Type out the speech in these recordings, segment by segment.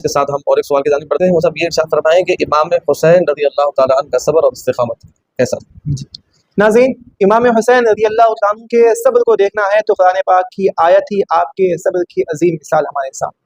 کے ساتھ ہم اور ایک سوال کی جانب بڑھتے ہیں۔ وہ سب یہ ارشاد فرمائیں کہ امام حسین رضی اللہ تعالیٰ عنہ کا صبر اور استقامت کیسا؟ ناظرین، امام حسین رضی اللہ تعالیٰ عنہ کے صبر کو دیکھنا ہے تو قرآن پاک کی آیت ہی آپ کے صبر کی عظیم مثال ہمارے سامنے۔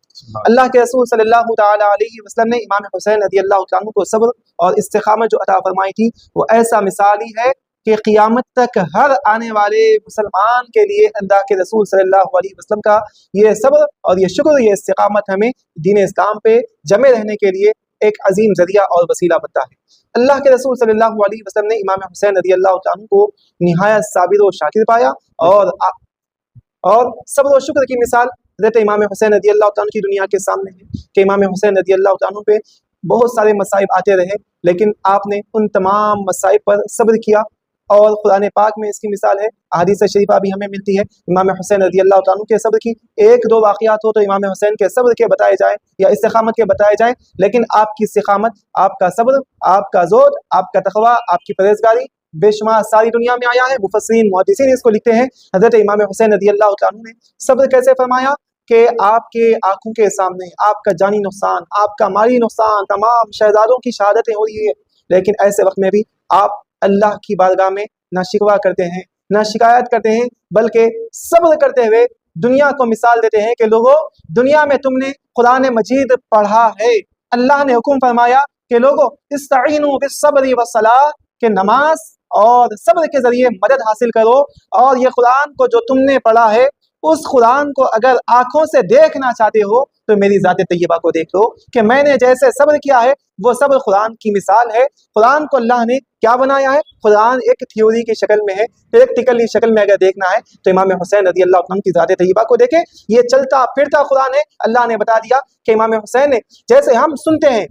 اللہ کے رسول صلی اللہ تعالیٰ علیہ وسلم نے امام حسین رضی اللہ تعالیٰ عنہ کو صبر اور استقامت جو عطا فرمائی تھی وہ ایسا مثالی ہے کہ قیامت تک ہر آنے والے مسلمان کے لیے اللہ کے رسول صلی اللہ علیہ وسلم کا یہ صبر اور یہ شکر، یہ استقامت ہمیں دین اسلام پہ جمے رہنے کے لیے ایک عظیم ذریعہ اور وسیلہ بنتا ہے۔ اللہ کے رسول صلی اللہ علیہ وسلم نے امام حسین رضی اللہ عنہ کو نہایت صابر و شاکر پایا، اور صبر و شکر کی مثال حضرت امام حسین رضی اللہ عنہ کی دنیا کے سامنے ہے کہ امام حسین رضی اللہ عنہ پہ بہت سارے مصائب آتے رہے، لیکن آپ نے ان تمام مصائب پر صبر کیا، اور قرآن پاک میں اس کی مثال ہے، احادیث شریفہ بھی ہمیں ملتی ہے امام حسین رضی اللہ عنہ کے صبر کی۔ ایک دو واقعات ہو تو امام حسین کے صبر کے بتائے جائیں یا استقامت کے بتائے جائیں، لیکن آپ کی استقامت، آپ کا صبر، آپ کا زہد، آپ کا تقوی، آپ کی پرہیزگاری بے شمار ساری دنیا میں آیا ہے۔ مفسرین محدثین اس کو لکھتے ہیں، حضرت امام حسین رضی اللہ عنہ نے صبر کیسے فرمایا کہ آپ کے آنکھوں کے سامنے آپ کا جانی نقصان، آپ کا مالی نقصان، تمام شہزادوں کی شہادتیں ہو رہی ہے، لیکن ایسے وقت میں بھی آپ اللہ کی بارگاہ میں نہ شکوہ کرتے ہیں، نہ شکایت کرتے ہیں، بلکہ صبر کرتے ہوئے دنیا کو مثال دیتے ہیں کہ لوگوں، دنیا میں تم نے قرآن مجید پڑھا ہے، اللہ نے حکم فرمایا کہ لوگوں استعینوا بالصبر والصلاۃ، کہ نماز اور صبر کے ذریعے مدد حاصل کرو، اور یہ قرآن کو جو تم نے پڑھا ہے اس قرآن کو اگر آنکھوں سے دیکھنا چاہتے ہو تو میری ذات طیبہ کو دیکھ لو کہ میں نے جیسے صبر کیا ہے وہ صبر قرآن کی مثال ہے۔ قرآن کو اللہ نے کیا بنایا ہے؟ قرآن ایک تھیوری کی شکل میں ہے، پریکٹیکلی شکل میں اگر دیکھنا ہے تو امام حسین رضی اللہ عنہ کی ذات طیبہ کو دیکھیں، یہ چلتا پھرتا قرآن ہے۔ اللہ نے بتا دیا کہ امام حسین نے، جیسے ہم سنتے ہیں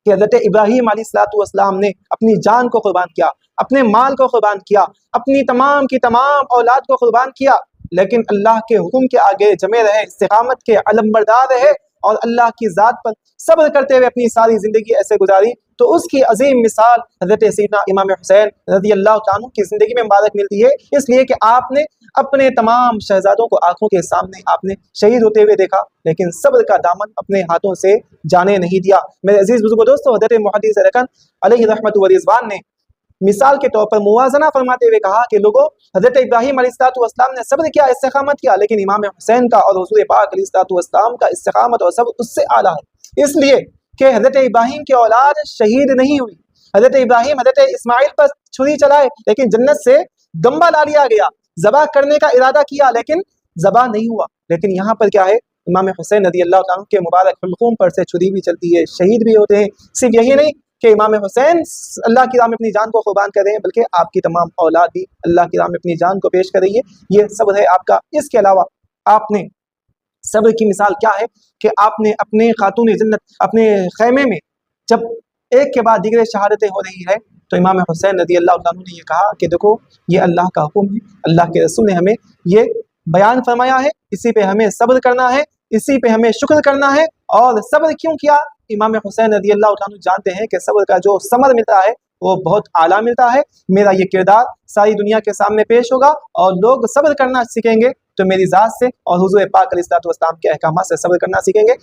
کہ حضرت ابراہیم علیہ السلام نے اپنی جان کو قربان کیا، اپنے مال کو قربان کیا، اپنی تمام کی تمام اولاد کو قربان کیا، لیکن اللہ کے حکم کے آگے جمے رہے، استقامت کے علمبردار رہے، اور اللہ کی ذات پر صبر کرتے ہوئے اپنی ساری زندگی ایسے گزاری، تو اس کی عظیم مثال حضرت سیدنا امام حسین رضی اللہ عنہ کی زندگی میں مبارک ملتی ہے، اس لیے کہ آپ نے اپنے تمام شہزادوں کو آنکھوں کے سامنے آپ نے شہید ہوتے ہوئے دیکھا، لیکن صبر کا دامن اپنے ہاتھوں سے جانے نہیں دیا۔ میرے عزیز بزرگوں دوستو، حضرت محدث رکن علیہ رحمت و رضوان نے مثال کے طور پر موازنہ فرماتے ہوئے کہا کہ لوگوں، حضرت ابراہیم علیہ السلام نے صبر کیا، استقامت کیا، لیکن امام حسین کا اور حضور پاک علیہ السلام کا استقامت اور صبر اس سے اعلیٰ ہے، اس لیے کہ حضرت ابراہیم کی اولاد شہید نہیں ہوئی۔ حضرت ابراہیم حضرت اسماعیل پر چھری چلائے لیکن جنت سے گمبا لا لیا گیا، ذبح کرنے کا ارادہ کیا لیکن ذبح نہیں ہوا، لیکن یہاں پر کیا ہے؟ امام حسین رضی اللہ عنہ کے مبارک حلقوم پر سے چھری بھی چلتی ہے، شہید بھی ہوتے ہیں۔ صرف یہی نہیں کہ امام حسین اللہ کی راہ میں اپنی جان کو قربان کر رہے ہیں، بلکہ آپ کی تمام اولاد بھی اللہ کی راہ میں اپنی جان کو پیش کر رہی ہے، یہ صبر ہے آپ کا۔ اس کے علاوہ آپ نے صبر کی مثال کیا ہے کہ آپ نے اپنے خاتون جنت اپنے خیمے میں جب ایک کے بعد دیگر شہادتیں ہو رہی ہے تو امام حسین رضی اللہ عنہ نے یہ کہا کہ دیکھو یہ اللہ کا حکم ہے، اللہ کے رسول نے ہمیں یہ بیان فرمایا ہے، اسی پہ ہمیں صبر کرنا ہے، اسی پہ ہمیں شکر کرنا ہے۔ اور صبر کیوں کیا؟ امام حسین رضی اللہ عنہ جانتے ہیں کہ صبر کا جو ثمر ملتا ہے وہ بہت اعلیٰ ملتا ہے، میرا یہ کردار ساری دنیا کے سامنے پیش ہوگا اور لوگ صبر کرنا سیکھیں گے تو میری ذات سے اور حضور پاک علیہ السلام کے احکامات سے صبر کرنا سیکھیں گے۔